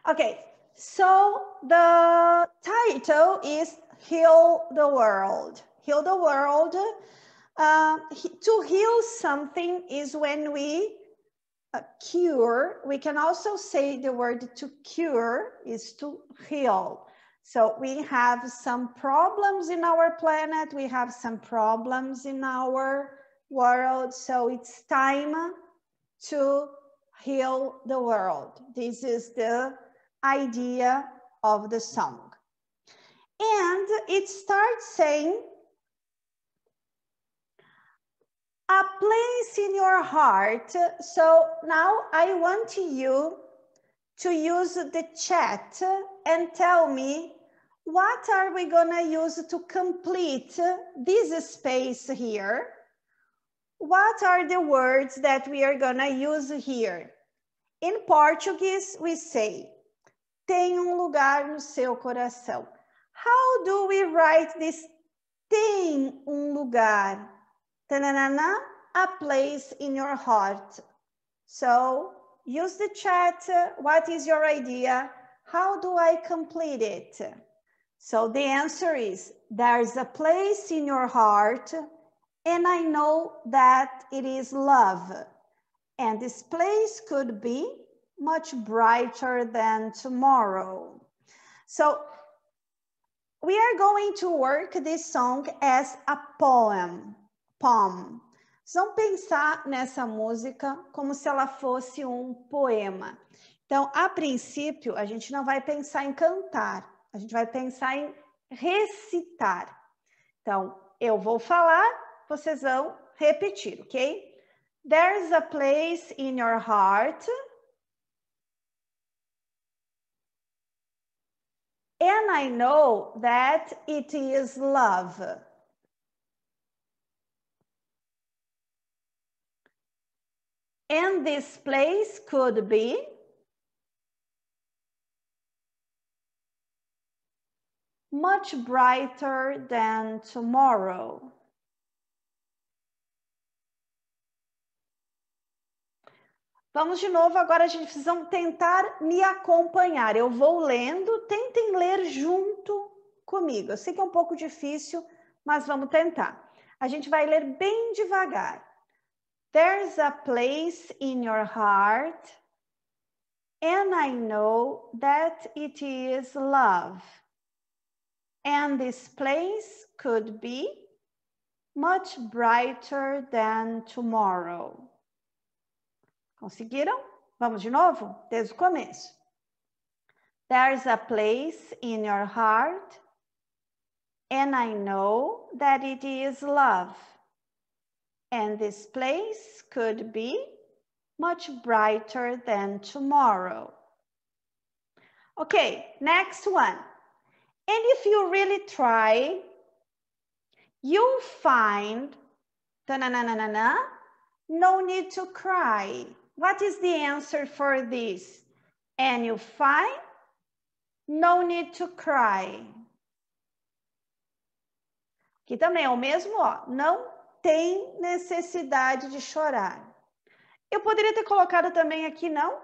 Okay, so the title is Heal the World. Heal the world. To heal something is when we cure. We can also say the word to cure is to heal. So we have some problems in our planet. We have some problems in our world. So it's time to heal the world. This is the idea of the song. And it starts saying, a place in your heart. So now I want you to use the chat and tell me, what are we gonna use to complete this space here? What are the words that we are gonna use here? In Portuguese, we say, tem lugar no seu coração. How do we write this tem lugar? Tananana, a place in your heart. So use the chat. What is your idea? How do I complete it? So the answer is, there's a place in your heart, and I know that it is love. And this place could be much brighter than tomorrow. So we are going to work this song as a poem. Vamos pensar nessa música como se ela fosse um poema. Então, a princípio, a gente não vai pensar em cantar, a gente vai pensar em recitar. Então, eu vou falar, vocês vão repetir, ok? There's a place in your heart, and I know that it is love. And this place could be much brighter than tomorrow. Vamos de novo, agora a gente precisa tentar me acompanhar. Eu vou lendo, tentem ler junto comigo. Eu sei que é um pouco difícil, mas vamos tentar. A gente vai ler bem devagar. There's a place in your heart, and I know that it is love. And this place could be much brighter than tomorrow. Conseguiram? Vamos de novo? Desde o começo. There's a place in your heart, and I know that it is love. And this place could be much brighter than tomorrow. Okay, next one. And if you really try, you'll find, ta-na-na-na-na-na, no need to cry. What is the answer for this? And you find, no need to cry. Aqui também é o mesmo, ó. Não tem necessidade de chorar. Eu poderia ter colocado também aqui, não?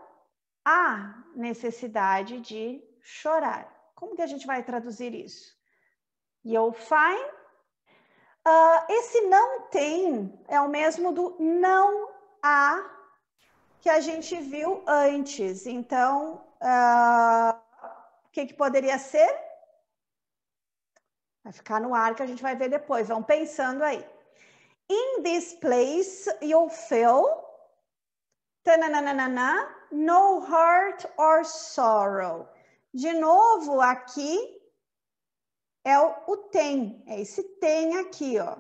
Há necessidade de chorar. Como que a gente vai traduzir isso? You'll find. Esse não tem é o mesmo do não há que a gente viu antes. Então, o que poderia ser? Vai ficar no ar que a gente vai ver depois. Vão pensando aí. In this place, you'll feel no hurt or sorrow. De novo, aqui é o tem. É esse tem aqui, ó.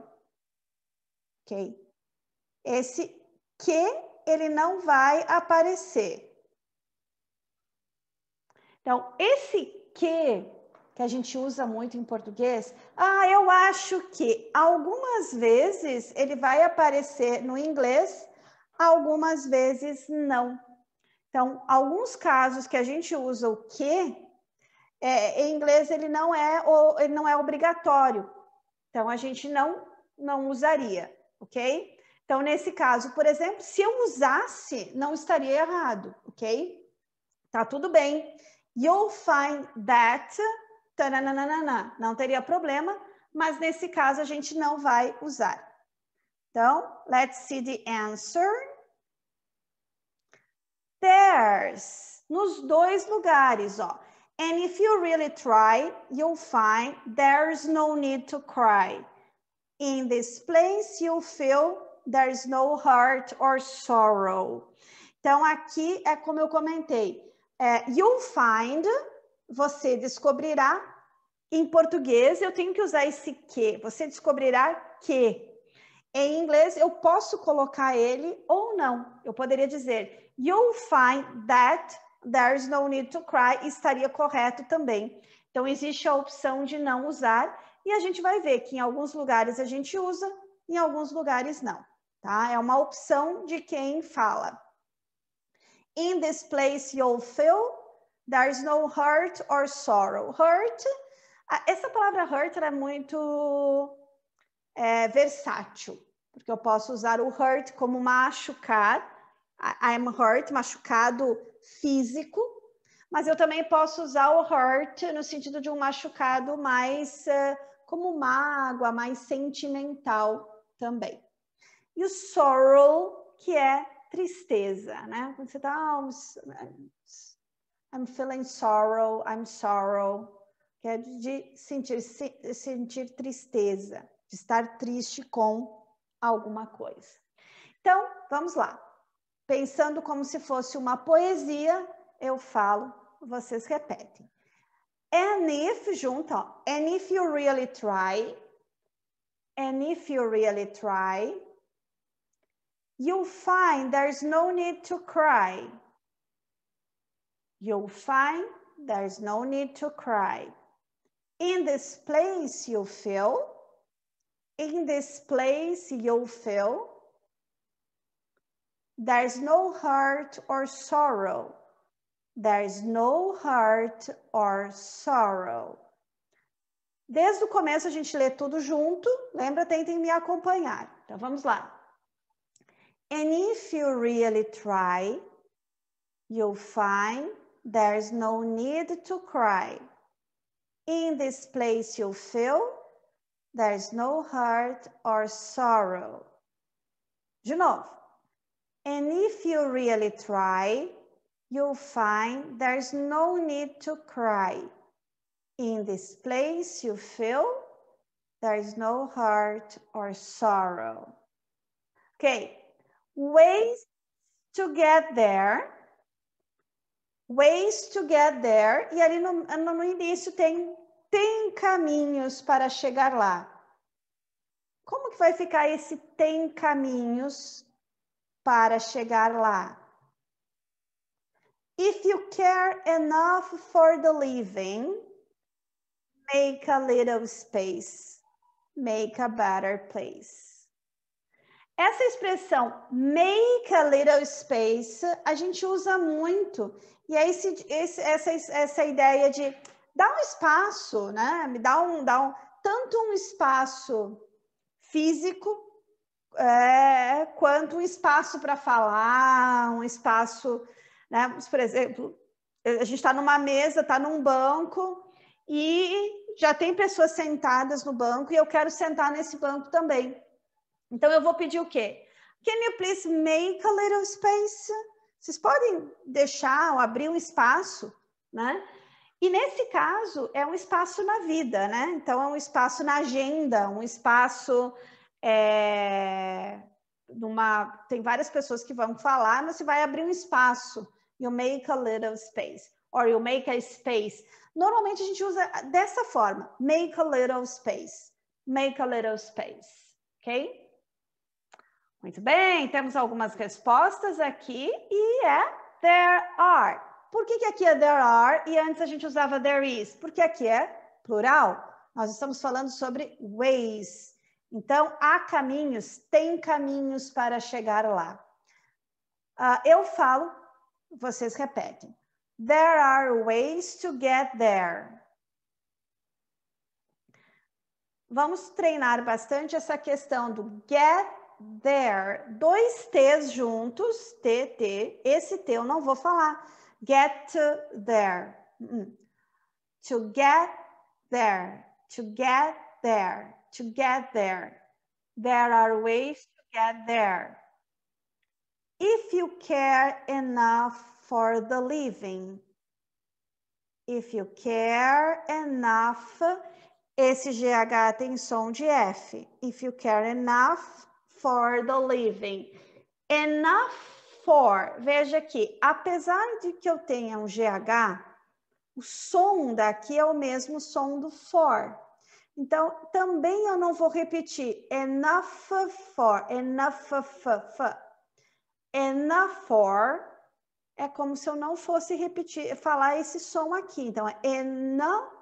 Ok? Esse que, ele não vai aparecer. Então, esse que a gente usa muito em português, eu acho que algumas vezes ele vai aparecer no inglês, algumas vezes não. Então, alguns casos que a gente usa o que, em inglês ele não é obrigatório. Então, a gente não usaria, ok? Então, nesse caso, por exemplo, se eu usasse, não estaria errado, ok? Tá tudo bem. You'll find that, taranana, não teria problema, mas nesse caso a gente não vai usar. Então, let's see the answer. There's, nos dois lugares, ó. And if you really try, you'll find there's no need to cry. In this place, you'll feel there's no hurt or sorrow. Então, aqui é como eu comentei. You'll find, você descobrirá. Em português, eu tenho que usar esse que. Você descobrirá que. Em inglês, eu posso colocar ele ou não. Eu poderia dizer, you'll find that there's no need to cry. Estaria correto também. Então, existe a opção de não usar. E a gente vai ver que em alguns lugares a gente usa, em alguns lugares não. Tá? É uma opção de quem fala. In this place you'll feel there's no hurt or sorrow. Hurt, essa palavra hurt é muito versátil, porque eu posso usar o hurt como machucar, I'm hurt, machucado físico, mas eu também posso usar o hurt no sentido de um machucado mais como mágoa, mais sentimental também. E o sorrow, que é tristeza, né? Quando você tá, I'm feeling sorrow, I'm sorrow, que é de sentir tristeza, de estar triste com alguma coisa. Então, vamos lá. Pensando como se fosse uma poesia, eu falo, vocês repetem. And if, junto, ó. And if you really try, you'll find there's no need to cry. You'll find there's no need to cry. In this place you'll feel. In this place you'll feel. There's no hurt or sorrow. There's no hurt or sorrow. Desde o começo a gente lê tudo junto. Lembra? Tentem me acompanhar. Então vamos lá. And if you really try, you'll find there's no need to cry. In this place you'll feel there's no hurt or sorrow. De novo. And if you really try, you'll find there's no need to cry. In this place you feel there's no hurt or sorrow. Okay, ways to get there. Ways to get there. E ali no início tem caminhos para chegar lá. Como que vai ficar esse tem caminhos para chegar lá? If you care enough for the living, make a little space, make a better place. Essa expressão make a little space a gente usa muito. E é essa ideia de dar um espaço, né? Me dá tanto um espaço físico quanto um espaço para falar, um espaço, né? Por exemplo, a gente está numa mesa, está num banco e já tem pessoas sentadas no banco e eu quero sentar nesse banco também. Então eu vou pedir o quê? Can you please make a little space? Vocês podem deixar ou abrir um espaço, né? E nesse caso é um espaço na vida, né? Então é um espaço na agenda, um espaço tem várias pessoas que vão falar, mas você vai abrir um espaço. You make a little space, or you make a space. Normalmente a gente usa dessa forma, make a little space, ok? Muito bem, temos algumas respostas aqui e there are. Por que aqui é there are e antes a gente usava there is? Porque aqui é plural. Nós estamos falando sobre ways. Então, há caminhos, tem caminhos para chegar lá. Eu falo, vocês repetem. There are ways to get there. Vamos treinar bastante essa questão do get there. 2 T's juntos, T. Esse T eu não vou falar. Get there. To get there, to get there, to get there. There are ways to get there. If you care enough for the living. If you care enough, esse GH tem som de F. If you care enough for the living. Enough for, veja aqui, apesar de que eu tenha um GH, o som daqui é o mesmo som do for. Então, também eu não vou repetir enough for, enough for. Enough for é como se eu não fosse repetir, falar esse som aqui. Então, é enough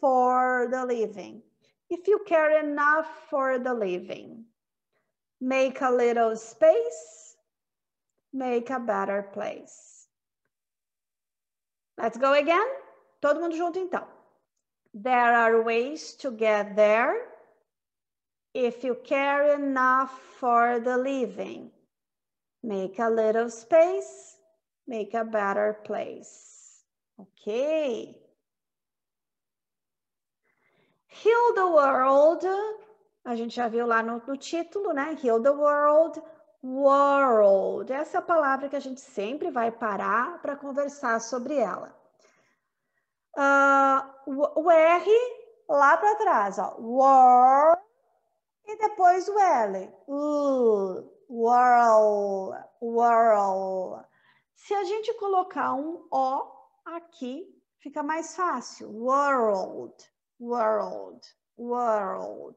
for the living. If you care enough for the living. Make a little space. Make a better place. Let's go again. Todo mundo junto, então. There are ways to get there. If you care enough for the living. Make a little space. Make a better place. Ok. Heal the world. A gente já viu lá no título, né? Heal the world. World. Essa é a palavra que a gente sempre vai parar para conversar sobre ela. O R lá para trás, ó. World. E depois o L. World. World. Se a gente colocar um O aqui, fica mais fácil. World. World. World.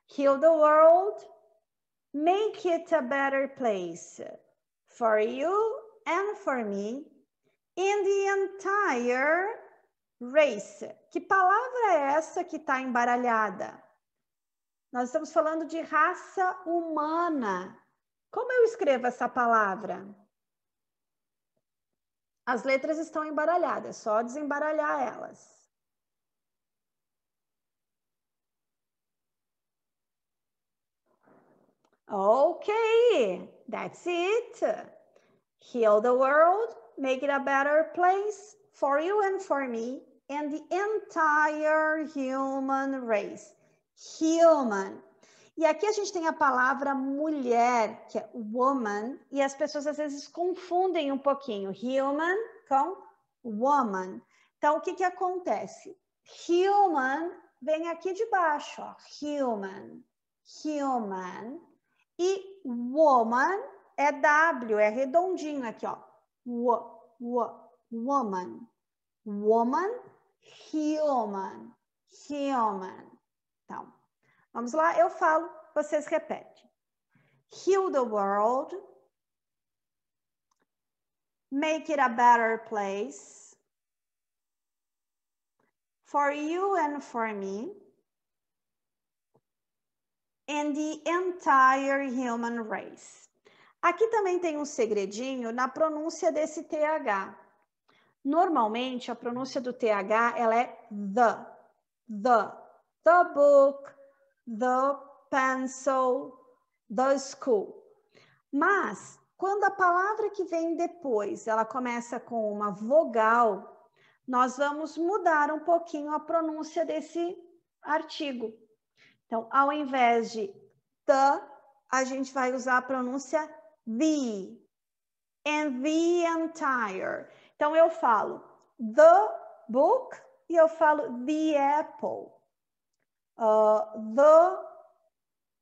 Heal the world. Make it a better place for you and for me in the entire race. Que palavra é essa que está embaralhada? Nós estamos falando de raça humana. Como eu escrevo essa palavra? As letras estão embaralhadas, só desembaralhar elas. Okay, that's it. Heal the world, make it a better place for you and for me and the entire human race. Human. E aqui a gente tem a palavra mulher, que é woman, e as pessoas às vezes confundem um pouquinho human com woman. Então, o que acontece? Human vem aqui de baixo, ó, human, human. E woman é W, é redondinho aqui, ó. Woman. Woman, human, human. Então, vamos lá, eu falo, vocês repetem. Heal the world. Make it a better place. For you and for me. And the entire human race. Aqui também tem um segredinho na pronúncia desse TH. Normalmente, a pronúncia do TH, ela é the book, the pencil, the school. Mas, quando a palavra que vem depois, ela começa com uma vogal, nós vamos mudar um pouquinho a pronúncia desse artigo. Então, ao invés de the, a gente vai usar a pronúncia the. And the entire. Então, eu falo the book e eu falo the apple. The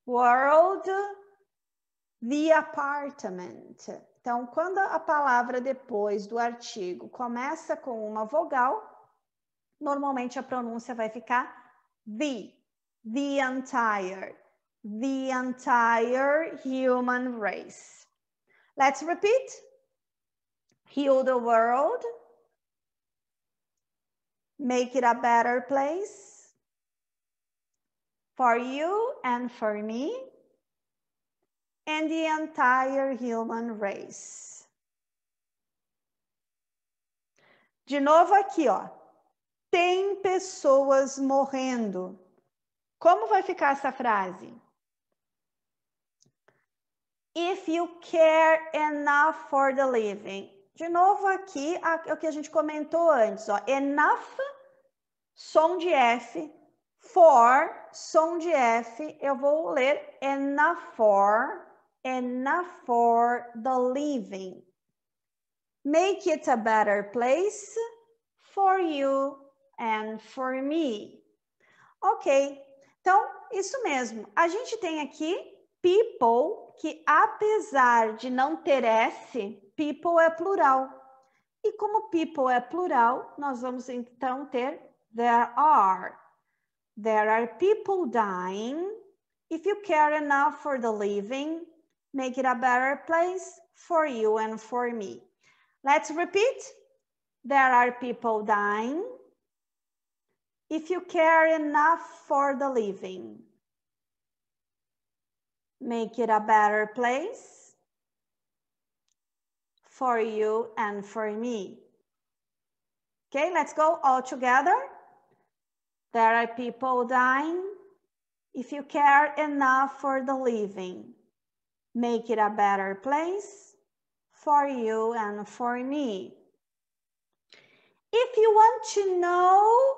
world, the apartment. Então, quando a palavra depois do artigo começa com uma vogal, normalmente a pronúncia vai ficar the entire human race. Let's repeat. Heal the world. Make it a better place for you and for me and the entire human race. De novo aqui, ó. Tem pessoas morrendo. Como vai ficar essa frase? If you care enough for the living. De novo aqui, o que a gente comentou antes, ó. Enough, som de F. For, som de F. Eu vou ler enough for the living. Make it a better place for you and for me. Ok, então, isso mesmo. A gente tem aqui people, que apesar de não ter S, people é plural. E como people é plural, nós vamos então ter there are. There are people dying. If you care enough for the living, make it a better place for you and for me. Let's repeat. There are people dying. If you care enough for the living, make it a better place for you and for me. Okay, let's go all together. There are people dying. If you care enough for the living, make it a better place for you and for me. If you want to know,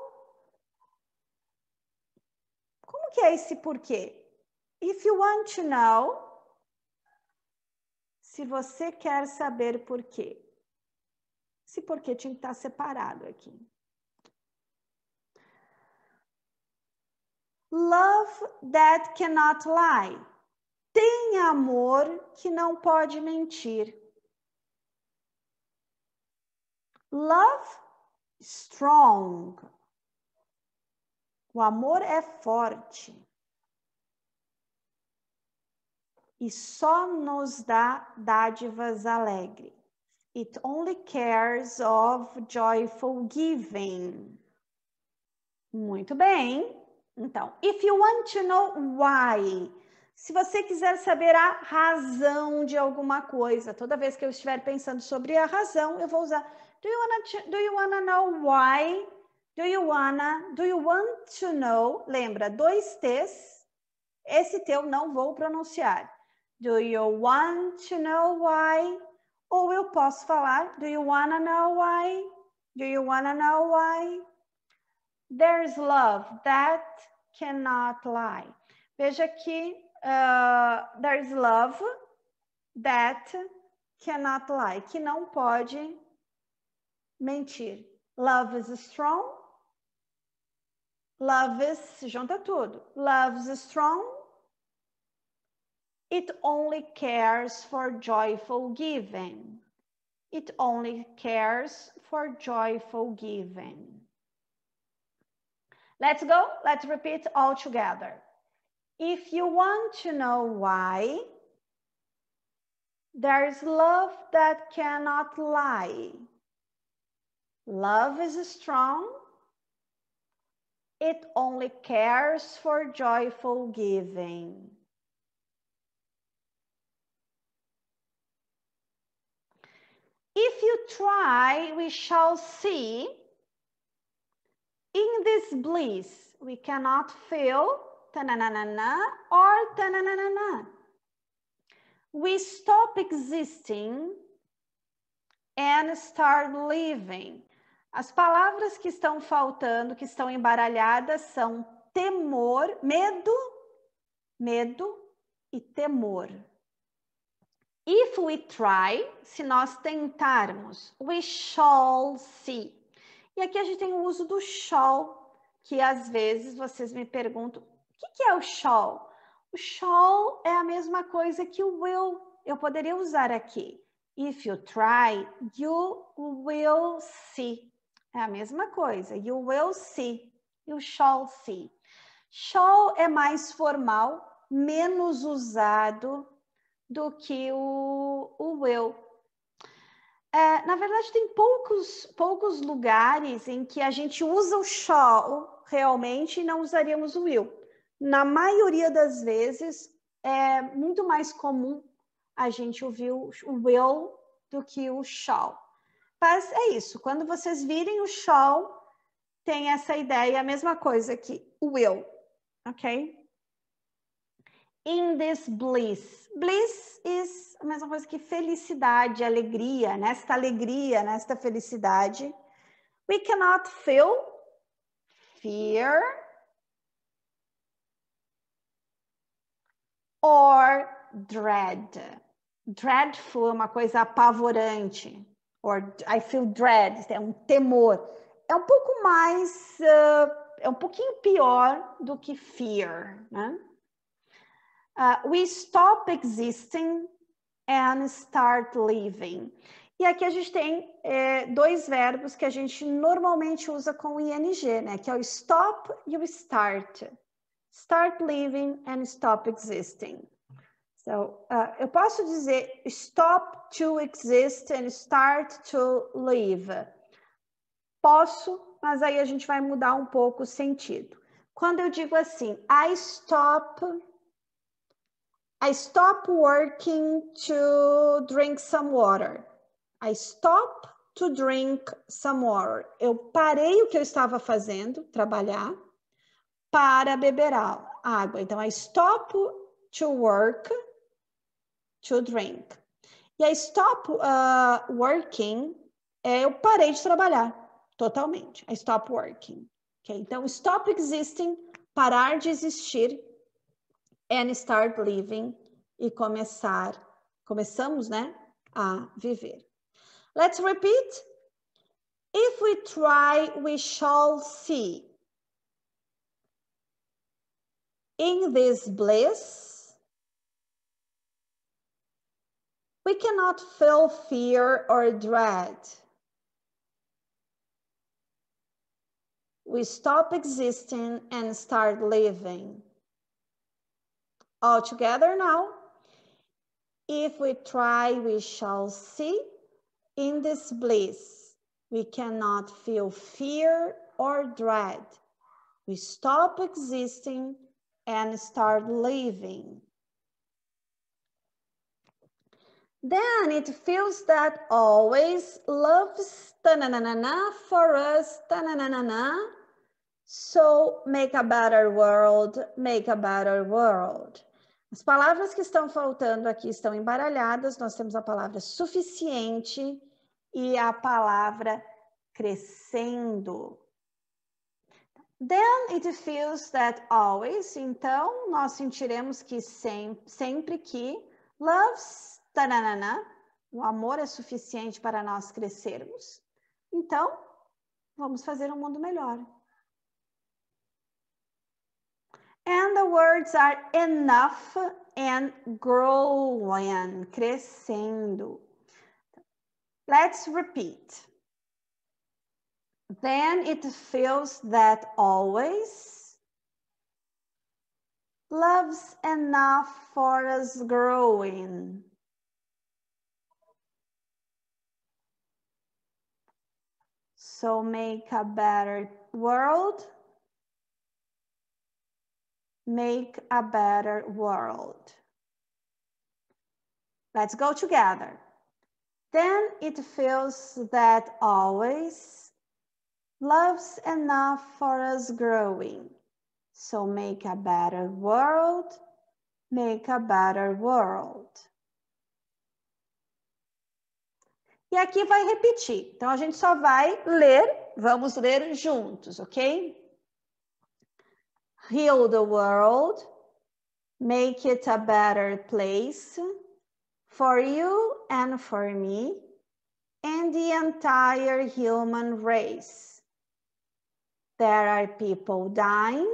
como que é esse porquê? If you want to know, se você quer saber por quê. Esse porquê tinha que estar separado aqui. Love that cannot lie. Tem amor que não pode mentir. Love strong. O amor é forte. E só nos dá dádivas alegres. It only cares of joyful giving. Muito bem. Então, if you want to know why, se você quiser saber a razão de alguma coisa, toda vez que eu estiver pensando sobre a razão, eu vou usar do you wanna know why? Do you want to know? Lembra, 2 T's. Esse T eu não vou pronunciar. Do you want to know why? Ou eu posso falar, do you wanna know why? Do you wanna know why? There's love that cannot lie. Veja que there's love that cannot lie, que não pode mentir. Love is strong. Love is, junta tudo. Love is strong. It only cares for joyful giving. It only cares for joyful giving. Let's go. Let's repeat all together. If you want to know why, there's love that cannot lie. Love is strong. It only cares for joyful giving. If you try, we shall see. In this bliss, we cannot feel ta-na-na-na-na or ta-na-na-na-na. We stop existing and start living. As palavras que estão faltando, que estão embaralhadas, são temor, medo e temor. If we try, se nós tentarmos, we shall see. E aqui a gente tem o uso do shall, que às vezes vocês me perguntam, o que é o shall? O shall é a mesma coisa que o will. Eu poderia usar aqui. If you try, you will see. É a mesma coisa. You will see. You shall see. Shall é mais formal, menos usado do que o will. Na verdade, tem poucos lugares em que a gente usa o shall realmente e não usaríamos o will. Na maioria das vezes, é muito mais comum a gente ouvir o will do que o shall. Mas é isso, quando vocês virem o shall, tem essa ideia, a mesma coisa que o will, ok? In this bliss. Bliss is mesma coisa que felicidade, alegria, nesta felicidade. We cannot feel fear or dread. Dreadful é uma coisa apavorante. Or I feel dread, é um temor. É um pouco mais, é um pouquinho pior do que fear, né? We stop existing and start living. E aqui a gente tem dois verbos que a gente normalmente usa com ing, né? Que é o stop e o start. Start living and stop existing. So, eu posso dizer stop to exist and start to live. Posso, mas aí a gente vai mudar um pouco o sentido. Quando eu digo assim, I stop working to drink some water. I stop to drink some water. Eu parei o que eu estava fazendo, trabalhar, para beber água. Então, I stop to work to drink. E I stop working, eu parei de trabalhar totalmente. I stop working. Okay? Então, stop existing, parar de existir, and start living, e começamos, né, a viver. Let's repeat. If we try, we shall see. In this bliss, we cannot feel fear or dread. We stop existing and start living. All together now. If we try, we shall see. In this bliss, we cannot feel fear or dread. We stop existing and start living. Then it feels that always loves ta-na-na-na-na for us, ta-na-na-na-na. So make a better world, make a better world. As palavras que estão faltando aqui estão embaralhadas. Nós temos a palavra suficiente e a palavra crescendo. Then it feels that always. Então, nós sentiremos que sempre que loves, tananana, o amor é suficiente para nós crescermos. Então, vamos fazer um mundo melhor. And the words are enough and growing, crescendo. Let's repeat. Then it feels that always loves enough for us growing. So make a better world. Make a better world. Let's go together. Then it feels that always loves enough for us growing. So make a better world. Make a better world. E aqui vai repetir. Então, a gente só vai ler, vamos ler juntos, ok? Heal the world, make it a better place for you and for me and the entire human race. There are people dying.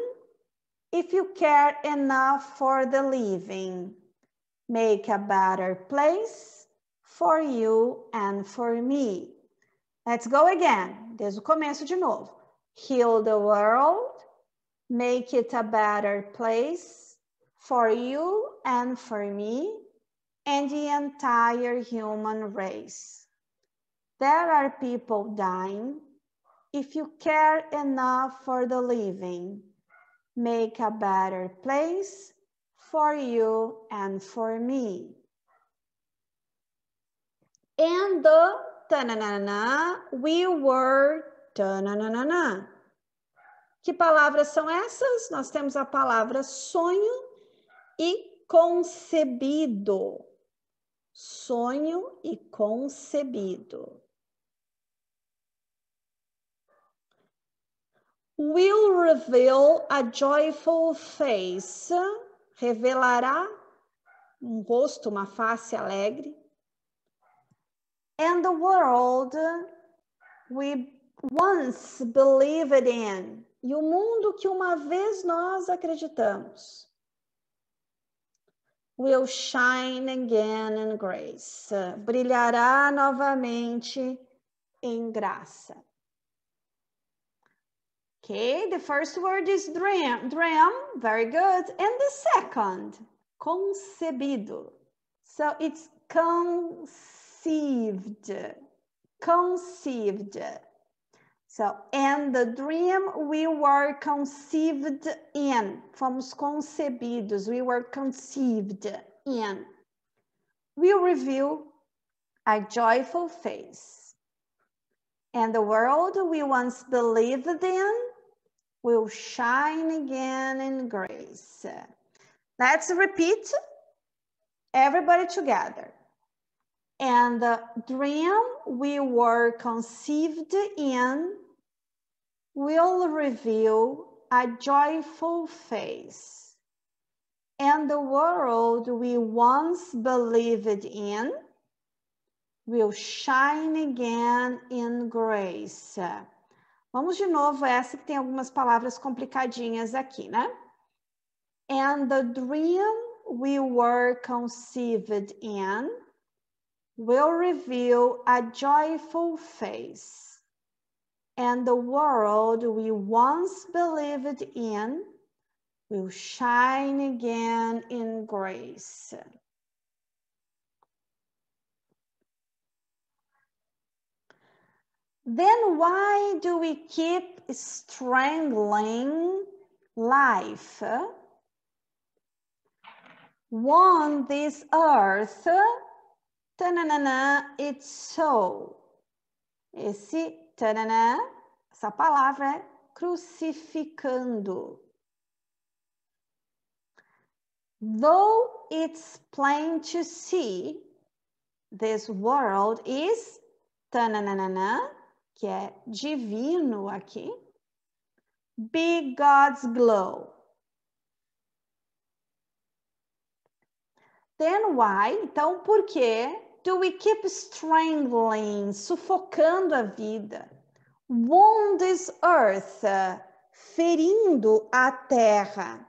If you care enough for the living, make a better place for you and for me. Let's go again. Desde o começo de novo. Heal the world. Make it a better place for you and for me and the entire human race. There are people dying. If you care enough for the living, make a better place for you and for me. And the ta-na-na-na, we were ta-na-na-na-na. Que palavras são essas? Nós temos a palavra sonho e concebido. sonho e concebido. Will reveal a joyful face. Revelará um rosto, uma face alegre. And the world we once believed in. E o mundo que uma vez nós acreditamos. Will shine again in grace. Brilhará novamente em graça. Okay, the first word is dream. Dream, very good. And the second, concebido. So it's conceived. Conceived. So, and the dream we were conceived in. Fomos concebidos. We were conceived in. We reveal a joyful face. And the world we once believed in will shine again in grace. Let's repeat, everybody together. And the dream we were conceived in will reveal a joyful face. And the world we once believed in will shine again in grace. Vamos de novo, essa que tem algumas palavras complicadinhas aqui, né? And the dream we were conceived in will reveal a joyful face. And the world we once believed in will shine again in grace. Then why do we keep strangling life? Won't this earth, tananana, it's so. Esse tananã, essa palavra é crucificando. Though it's plain to see, this world is tananana, que é divino aqui. Be God's glow. Then why? Então, por que do we keep strangling, sufocando a vida? Wound this earth, ferindo a terra.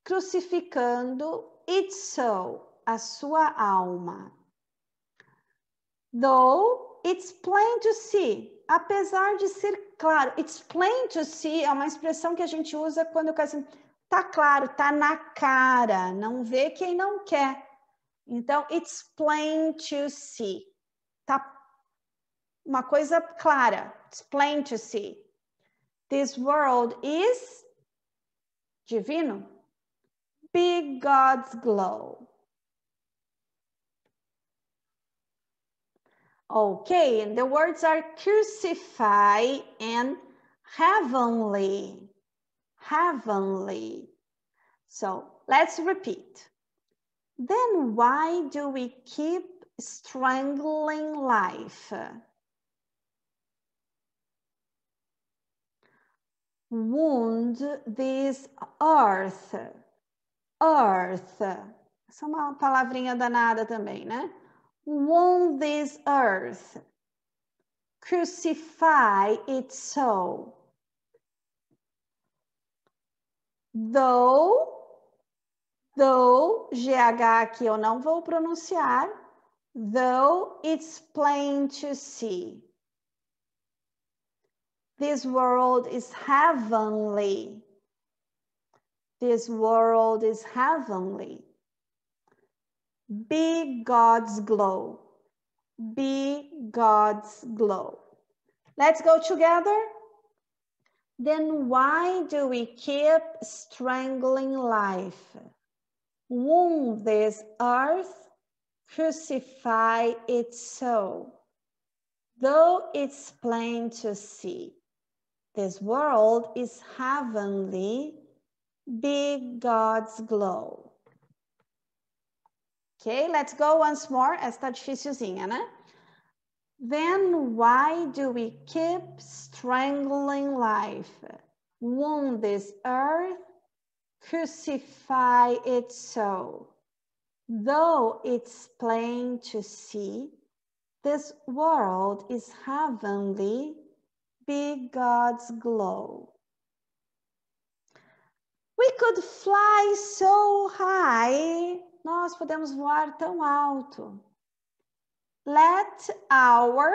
Crucificando its soul, a sua alma. Though it's plain to see, apesar de ser claro, it's plain to see é uma expressão que a gente usa quando eu quero assim, tá claro, tá na cara, não vê quem não quer. Então, it's plain to see. Tá uma coisa clara, it's plain to see. This world is divino. Be God's glow. Okay, and the words are crucify and heavenly. Heavenly. So let's repeat. Then why do we keep strangling life? Wound this earth. Earth. Essa é uma palavrinha danada também, né? Wound this earth. Crucify its soul. Though, GH aqui eu não vou pronunciar. Though it's plain to see. This world is heavenly. This world is heavenly. Be God's glow. Be God's glow. Let's go together. Then why do we keep strangling life? Wound this earth, crucify its soul. Though it's plain to see, this world is heavenly. Be God's glow. Okay, let's go once more. Essa tá dificilzinha, né? Then why do we keep strangling life? Wound this earth, crucify its soul. Though it's plain to see, this world is heavenly, be God's glow. We could fly so high, nós podemos voar tão alto. Let our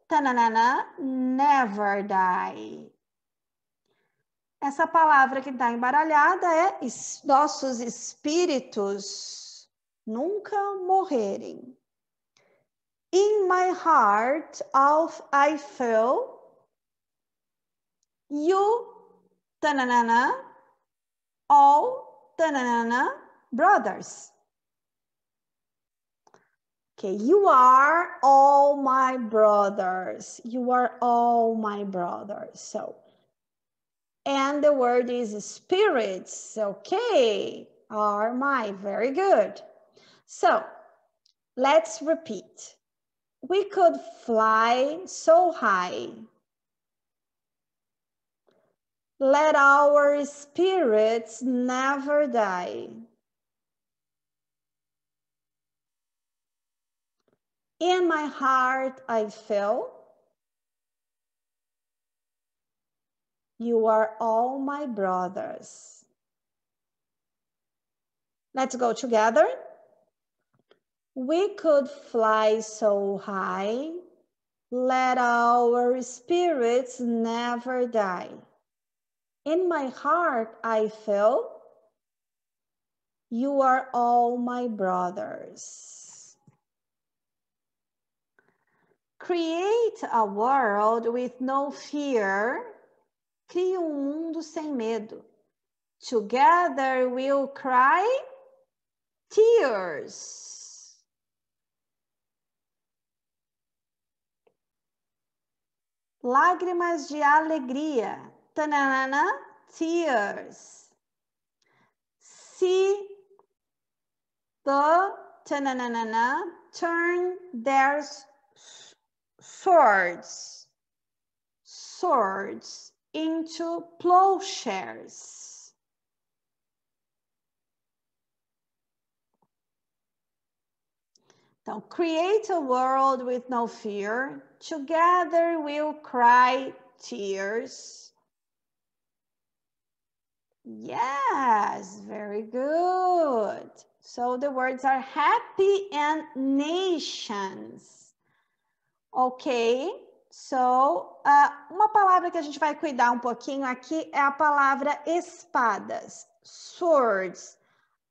tananana never die. Essa palavra que está embaralhada é nossos espíritos nunca morrerem. In my heart I feel you tananana all tananana brothers. Okay, you are all my brothers. You are all my brothers. So, and the word is spirits. Okay, are my. Very good. So, let's repeat. We could fly so high. Let our spirits never die. In my heart I feel you are all my brothers. Let's go together. We could fly so high, let our spirits never die. In my heart I feel you are all my brothers. Create a world with no fear. Crie mundo sem medo. Together we'll cry tears. Lágrimas de alegria. Tanana, tears. See the tanana turn their swords into plowshares. Então, create a world with no fear. Together we'll cry tears. Yes, very good. So the words are happy and nations. Ok, so uma palavra que a gente vai cuidar um pouquinho aqui é a palavra espadas, swords.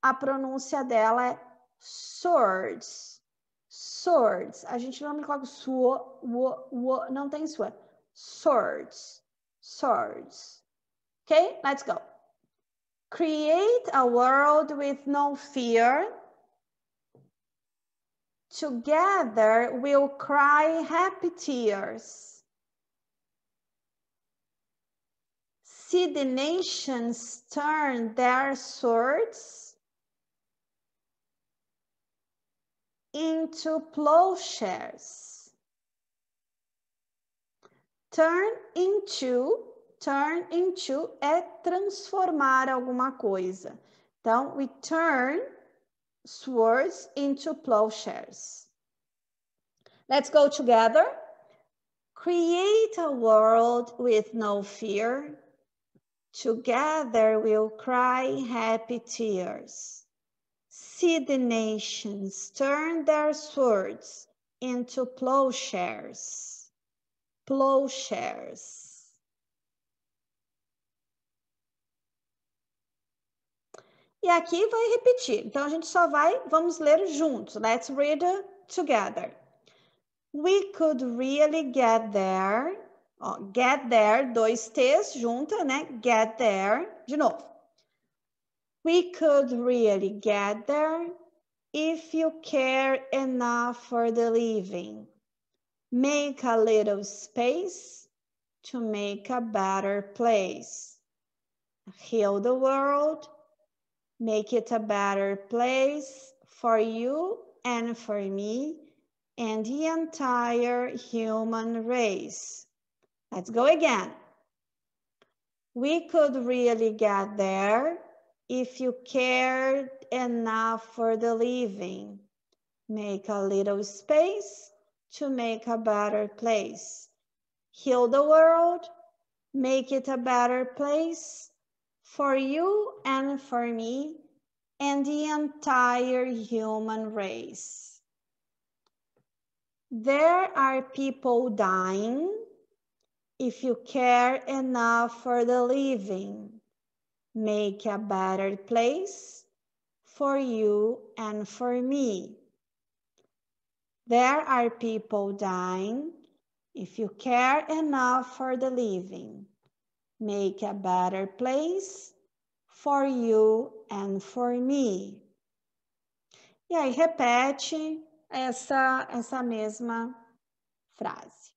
A pronúncia dela é swords, swords. A gente não coloca suo, não tem suo. Swords, swords. Ok, let's go. Create a world with no fear. Together we'll cry happy tears. See the nations turn their swords into plowshares. Turn into é transformar alguma coisa. Então, we turn swords into plowshares. Let's go together. Create a world with no fear. Together we'll cry happy tears. See the nations turn their swords into plowshares. Plowshares. E aqui vai repetir. Então a gente só vamos ler juntos. Let's read together. We could really get there. Ó, get there, 2 T's junta, né? Get there. De novo. We could really get there if you care enough for the living. Make a little space to make a better place. Heal the world. Make it a better place for you and for me and the entire human race. Let's go again. We could really get there if you cared enough for the living. Make a little space to make a better place. Heal the world, make it a better place for you and for me and the entire human race. There are people dying. If you care enough for the living, make a better place for you and for me. There are people dying. If you care enough for the living, make a better place for you and for me. E aí repete essa mesma frase.